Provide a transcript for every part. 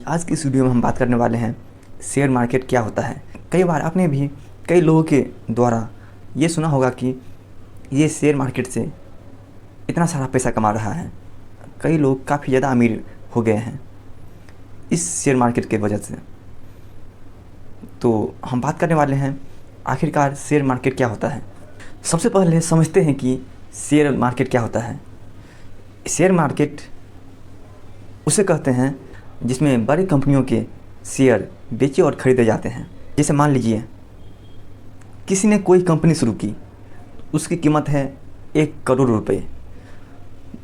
आज की इस वीडियो में हम बात करने वाले हैं शेयर मार्केट क्या होता है। कई बार आपने भी कई लोगों के द्वारा ये सुना होगा कि ये शेयर मार्केट से इतना सारा पैसा कमा रहा है। कई लोग काफ़ी ज़्यादा अमीर हो गए हैं इस शेयर मार्केट के वजह से। तो हम बात करने वाले हैं आखिरकार शेयर मार्केट क्या होता है। सबसे पहले समझते हैं कि शेयर मार्केट क्या होता है। शेयर मार्केट उसे कहते हैं जिसमें बड़ी कंपनियों के शेयर बेचे और ख़रीदे जाते हैं। जैसे मान लीजिए किसी ने कोई कंपनी शुरू की, उसकी कीमत है 1 करोड़ रुपए,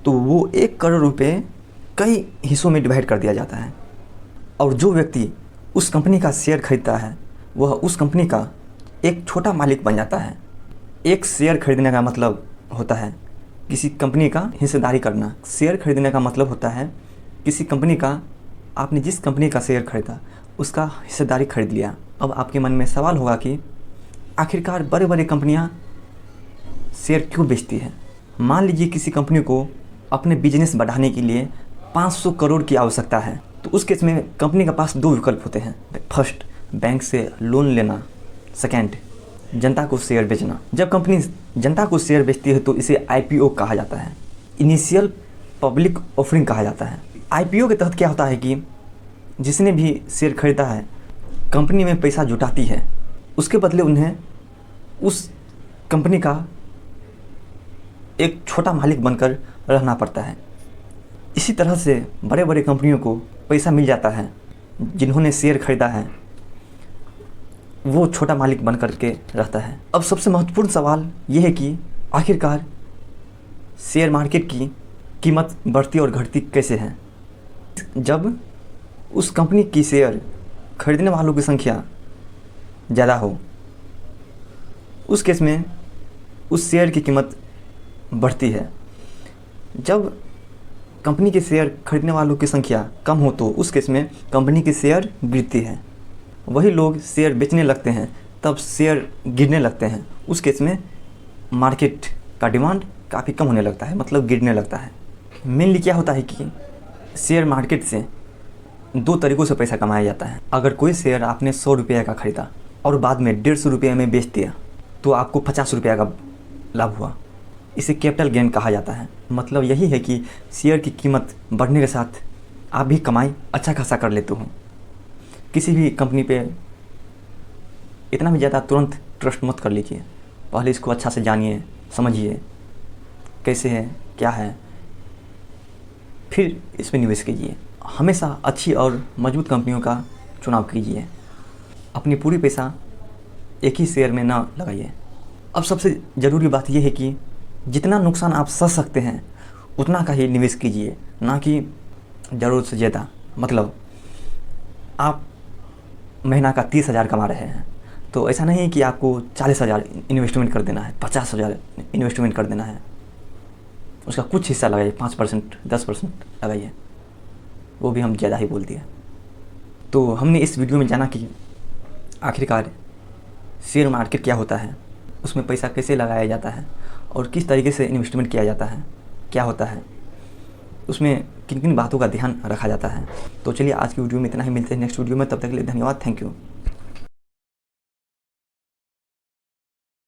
तो वो 1 करोड़ रुपए कई हिस्सों में डिवाइड कर दिया जाता है और जो व्यक्ति उस कंपनी का शेयर खरीदता है वह उस कंपनी का एक छोटा मालिक बन जाता है। एक शेयर खरीदने का मतलब होता है किसी कंपनी का हिस्सेदारी करना। शेयर खरीदने का मतलब होता है किसी कंपनी का, आपने जिस कंपनी का शेयर खरीदा उसका हिस्सेदारी खरीद लिया। अब आपके मन में सवाल होगा कि आखिरकार बड़े बड़े कंपनियां शेयर क्यों बेचती हैं। मान लीजिए किसी कंपनी को अपने बिजनेस बढ़ाने के लिए 500 करोड़ की आवश्यकता है, तो उस केस में कंपनी के पास 2 विकल्प होते हैं। फर्स्ट, बैंक से लोन लेना। सेकेंड, जनता को शेयर बेचना। जब कंपनी जनता को शेयर बेचती है तो इसे IPO कहा जाता है, इनिशियल पब्लिक ऑफरिंग कहा जाता है। IPO के तहत क्या होता है कि जिसने भी शेयर खरीदा है कंपनी में पैसा जुटाती है, उसके बदले उन्हें उस कंपनी का एक छोटा मालिक बनकर रहना पड़ता है। इसी तरह से बड़े बड़े कंपनियों को पैसा मिल जाता है, जिन्होंने शेयर खरीदा है वो छोटा मालिक बन कर के रहता है। अब सबसे महत्वपूर्ण सवाल यह है कि आखिरकार शेयर मार्केट की कीमत बढ़ती और घटती कैसे है। जब उस कंपनी की शेयर खरीदने वालों की संख्या ज़्यादा हो, उस केस में उस शेयर की कीमत बढ़ती है। जब कंपनी के शेयर खरीदने वालों की संख्या कम हो तो उस केस में कंपनी की शेयर गिरती है। वही लोग शेयर बेचने लगते हैं तब शेयर गिरने लगते हैं। उस केस में मार्केट का डिमांड काफ़ी कम होने लगता है, मतलब गिरने लगता है। मेनली क्या होता है कि शेयर मार्केट से 2 तरीक़ों से पैसा कमाया जाता है। अगर कोई शेयर आपने 100 रुपये का ख़रीदा और बाद में 150 रुपये में बेच दिया तो आपको 50 रुपये का लाभ हुआ। इसे कैपिटल गेन कहा जाता है। मतलब यही है कि शेयर की कीमत बढ़ने के साथ आप भी कमाई अच्छा खासा कर लेते हो। किसी भी कंपनी पे इतना भी ज़्यादा तुरंत ट्रस्ट मत कर लीजिए। पहले इसको अच्छा से जानिए, समझिए कैसे है, क्या है, फिर इसमें निवेश कीजिए। हमेशा अच्छी और मजबूत कंपनियों का चुनाव कीजिए। अपनी पूरी पैसा एक ही शेयर में ना लगाइए। अब सबसे ज़रूरी बात यह है कि जितना नुकसान आप सह सकते हैं उतना का ही निवेश कीजिए, ना कि ज़रूरत से ज़्यादा। मतलब आप महीना का 30,000 कमा रहे हैं तो ऐसा नहीं है कि आपको 40,000 इन्वेस्टमेंट कर देना है, 50,000 इन्वेस्टमेंट कर देना है। उसका कुछ हिस्सा लगाइए, 5%, 10% लगाइए। वो भी हम ज़्यादा ही बोल दिए। तो हमने इस वीडियो में जाना कि आखिरकार शेयर मार्केट क्या होता है, उसमें पैसा कैसे लगाया जाता है और किस तरीके से इन्वेस्टमेंट किया जाता है, क्या होता है, उसमें किन किन बातों का ध्यान रखा जाता है। तो चलिए आज की वीडियो में इतना ही। मिलते हैं नेक्स्ट वीडियो में, तब तक के लिए धन्यवाद। Thank you.